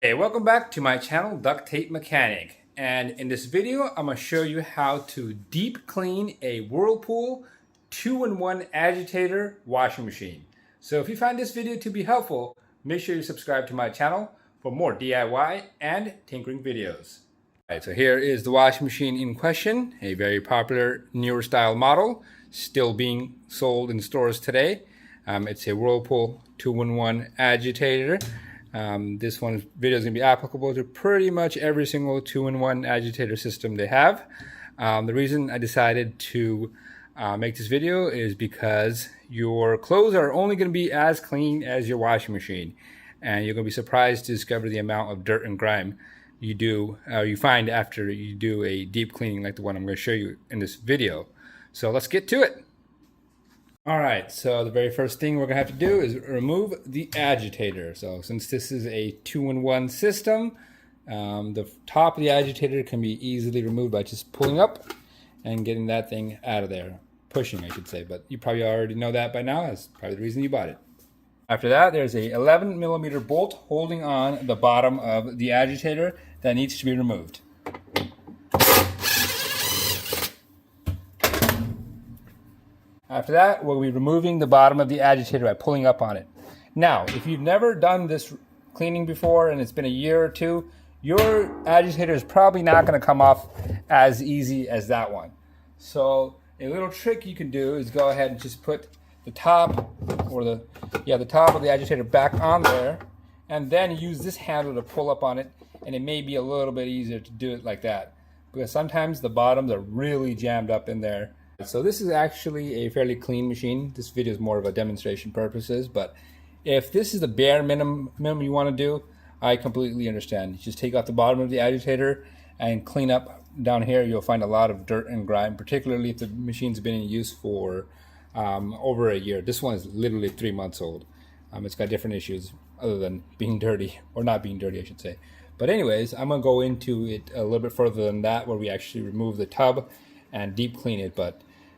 Hey, welcome back to my channel, Duct Tape Mechanic. And in this video, I'm going to show you how to deep clean a Whirlpool 2-in-1 agitator washing machine. So if you find this video to be helpful, make sure you subscribe to my channel for more DIY and tinkering videos. Alright, so here is the washing machine in question, a very popular newer style model, still being sold in stores today. It's a Whirlpool 2-in-1 agitator. This video is going to be applicable to pretty much every single 2-in-1 agitator system they have. The reason I decided to make this video is because your clothes are only going to be as clean as your washing machine, and you're going to be surprised to discover the amount of dirt and grime you find after you do a deep cleaning like the one I'm going to show you in this video. So let's get to it. Alright, so the very first thing we're going to have to do is remove the agitator. So since this is a 2-in-1 system, the top of the agitator can be easily removed by just pulling up and getting that thing out of there. Pushing, I should say, but you probably already know that by now. That's probably the reason you bought it. After that, there's a 11mm bolt holding on the bottom of the agitator that needs to be removed. After that, we'll be removing the bottom of the agitator by pulling up on it. Now, if you've never done this cleaning before and it's been a year or two, your agitator is probably not going to come off as easy as that one. So a little trick you can do is go ahead and just put the top or the top of the agitator back on there, and then use this handle to pull up on it, and it may be a little bit easier to do it like that because sometimes the bottoms are really jammed up in there. So this is actually a fairly clean machine. This video is more of a demonstration purposes, but if this is the bare minimum you want to do, I completely understand. You just take off the bottom of the agitator and clean up down here. You'll find a lot of dirt and grime, particularly if the machine's been in use for over a year. This one is literally 3 months old. It's got different issues other than being dirty, or not being dirty, I should say. But anyways, I'm going to go into it a little bit further than that, where we actually remove the tub and deep clean it.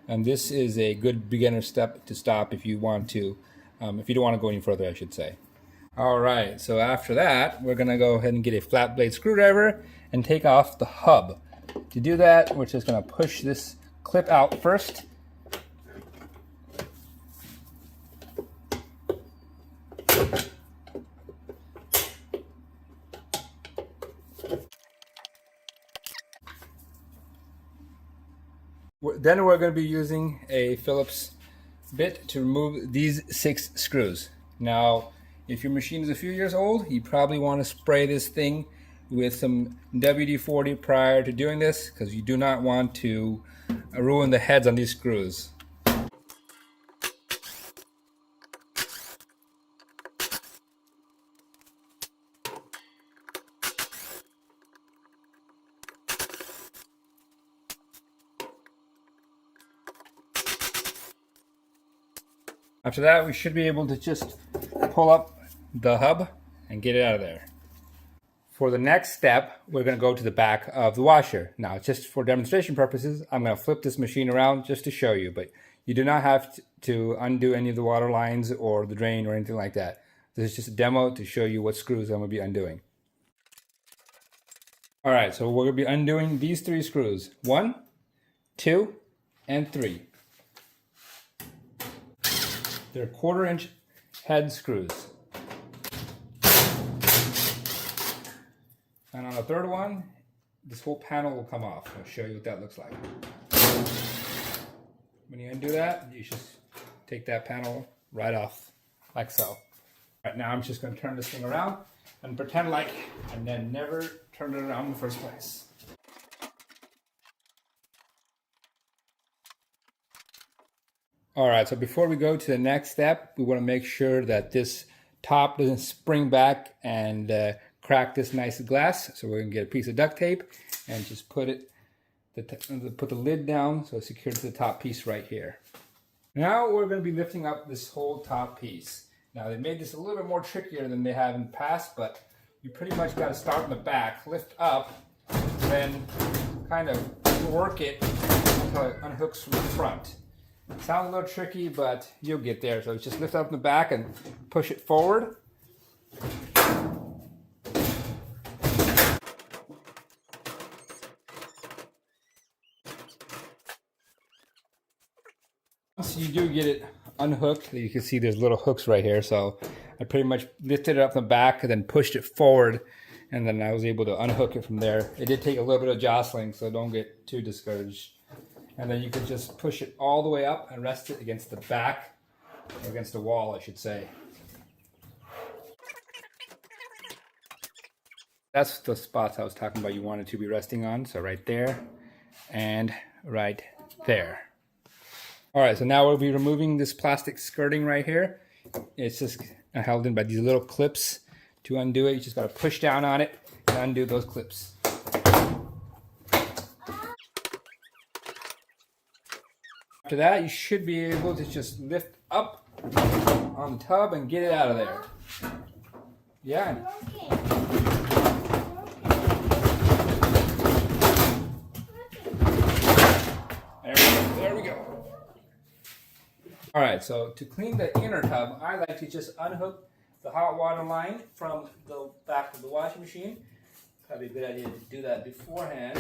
And this is a good beginner step to stop if you want to, if you don't want to go any further, I should say. All right, so after that, we're going to go ahead and get a flat blade screwdriver and take off the hub. To do that, we're just going to push this clip out first. Then we're going to be using a Phillips bit to remove these 6 screws. Now, if your machine is a few years old, you probably want to spray this thing with some WD-40 prior to doing this, because you do not want to ruin the heads on these screws. After that, we should be able to just pull up the hub and get it out of there. For the next step, we're going to go to the back of the washer. Now, just for demonstration purposes, I'm going to flip this machine around just to show you, but you do not have to undo any of the water lines or the drain or anything like that. This is just a demo to show you what screws I'm going to be undoing. All right, so we're going to be undoing these 3 screws. 1, 2, and 3. They're 1/4-inch head screws. And on the 3rd one, this whole panel will come off. I'll show you what that looks like. When you undo that, you just take that panel right off, like so. Right now, I'm just going to turn this thing around and pretend like I never turned it around in the first place. Alright, so before we go to the next step, we want to make sure that this top doesn't spring back and crack this nice glass. So we're going to get a piece of duct tape and just put the lid down so it's secured to the top piece right here. Now we're going to be lifting up this whole top piece. Now they made this a little bit more trickier than they have in the past, but you pretty much got to start in the back, lift up, then kind of work it until it unhooks from the front. Sounds a little tricky, but you'll get there. So just lift up in the back and push it forward. Once you do get it unhooked, you can see there's little hooks right here. So I pretty much lifted it up the back and then pushed it forward, and then I was able to unhook it from there. It did take a little bit of jostling, so don't get too discouraged. And then you can just push it all the way up and rest it against the back, or against the wall, I should say. That's the spots I was talking about you wanted to be resting on. So right there and right there. All right, so now we'll be removing this plastic skirting right here. It's just held in by these little clips. To undo it, you just gotta push down on it and undo those clips. After that, you should be able to just lift up on the tub and get it out of there. Yeah. There we go. All right, so to clean the inner tub, I like to just unhook the hot water line from the back of the washing machine. Probably a good idea to do that beforehand,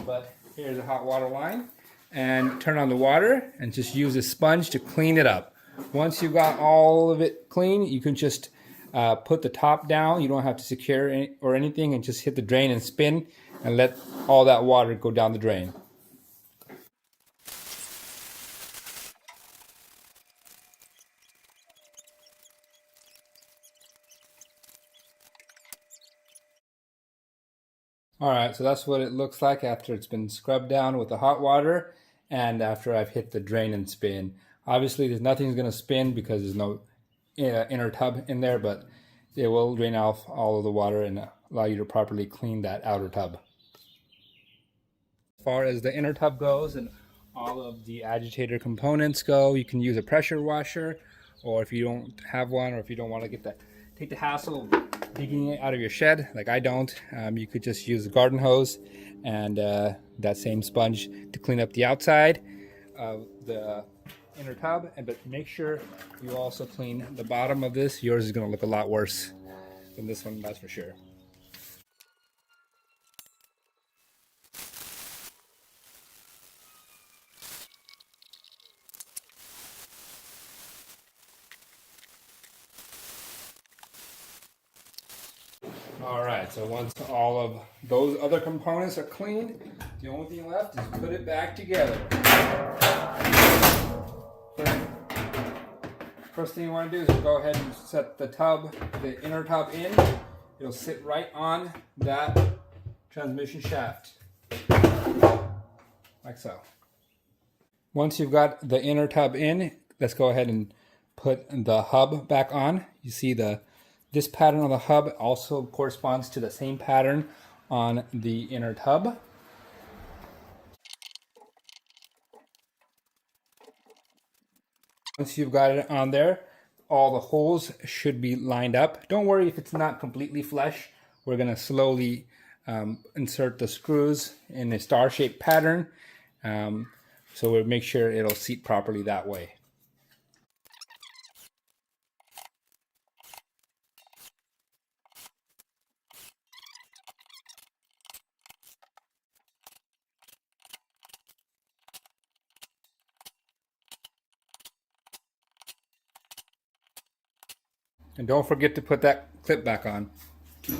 but here's a hot water line. And turn on the water and just use a sponge to clean it up. Once you got all of it clean, you can just put the top down. You don't have to secure or anything, and just hit the drain and spin and let all that water go down the drain. All right, so that's what it looks like after it's been scrubbed down with the hot water and after I've hit the drain and spin. Obviously, nothing's going to spin because there's no inner tub in there, but it will drain off all of the water and allow you to properly clean that outer tub. As far as the inner tub goes and all of the agitator components go, you can use a pressure washer, or if you don't have one, or if you don't want to take the hassle of digging it out of your shed, like I don't, you could just use a garden hose and that same sponge to clean up the outside of the inner tub. But make sure you also clean the bottom of this. Yours is going to look a lot worse than this one, that's for sure. All right, so once all of those other components are cleaned, the only thing left is put it back together. First thing you want to do is go ahead and set the inner tub in. It'll sit right on that transmission shaft, like so. Once you've got the inner tub in, let's go ahead and put the hub back on. You see this pattern on the hub also corresponds to the same pattern on the inner tub. Once you've got it on there, all the holes should be lined up. Don't worry if it's not completely flush. We're going to slowly insert the screws in a star-shaped pattern, so we'll make sure it'll seat properly that way. And don't forget to put that clip back on. You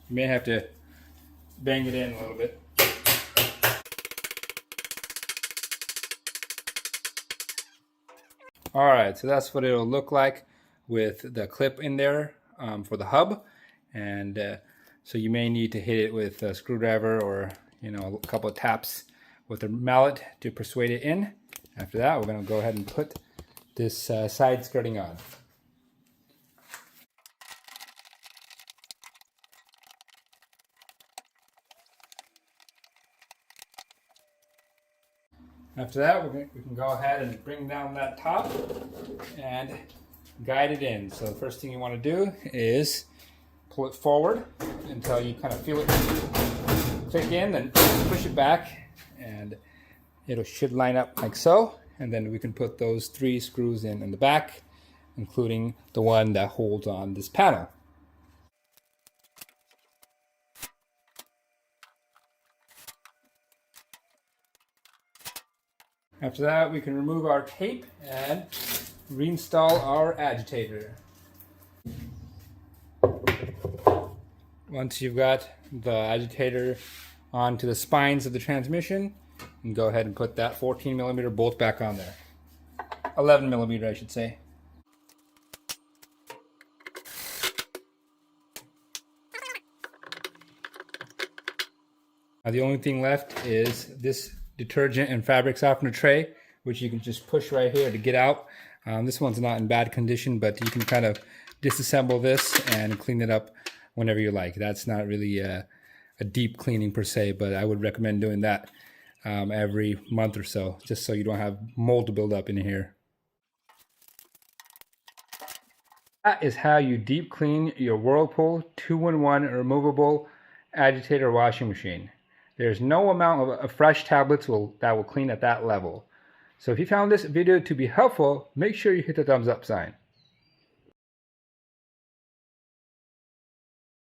may have to bang it in a little bit. All right, so that's what it'll look like with the clip in there for the hub. And so you may need to hit it with a screwdriver or a couple of taps with a mallet to persuade it in. After that, we're going to go ahead and put this side skirting on. After that, we can go ahead and bring down that top and guide it in. So the first thing you want to do is pull it forward until you kind of feel it click in, then push it back, and it should line up like so. And then we can put those 3 screws in the back, including the one that holds on this panel. After that, we can remove our tape and reinstall our agitator. Once you've got the agitator onto the spines of the transmission, you can go ahead and put that 14mm bolt back on there. 11mm, I should say. Now the only thing left is this detergent and fabric softener tray, which you can just push right here to get out. This one's not in bad condition, but you can kind of disassemble this and clean it up whenever you like. That's not really a deep cleaning per se, but I would recommend doing that every month or so, just so you don't have mold build up in here. That is how you deep clean your Whirlpool 2-in-1 removable agitator washing machine. There's no amount of fresh tablets that will clean at that level. So if you found this video to be helpful, make sure you hit the thumbs up sign.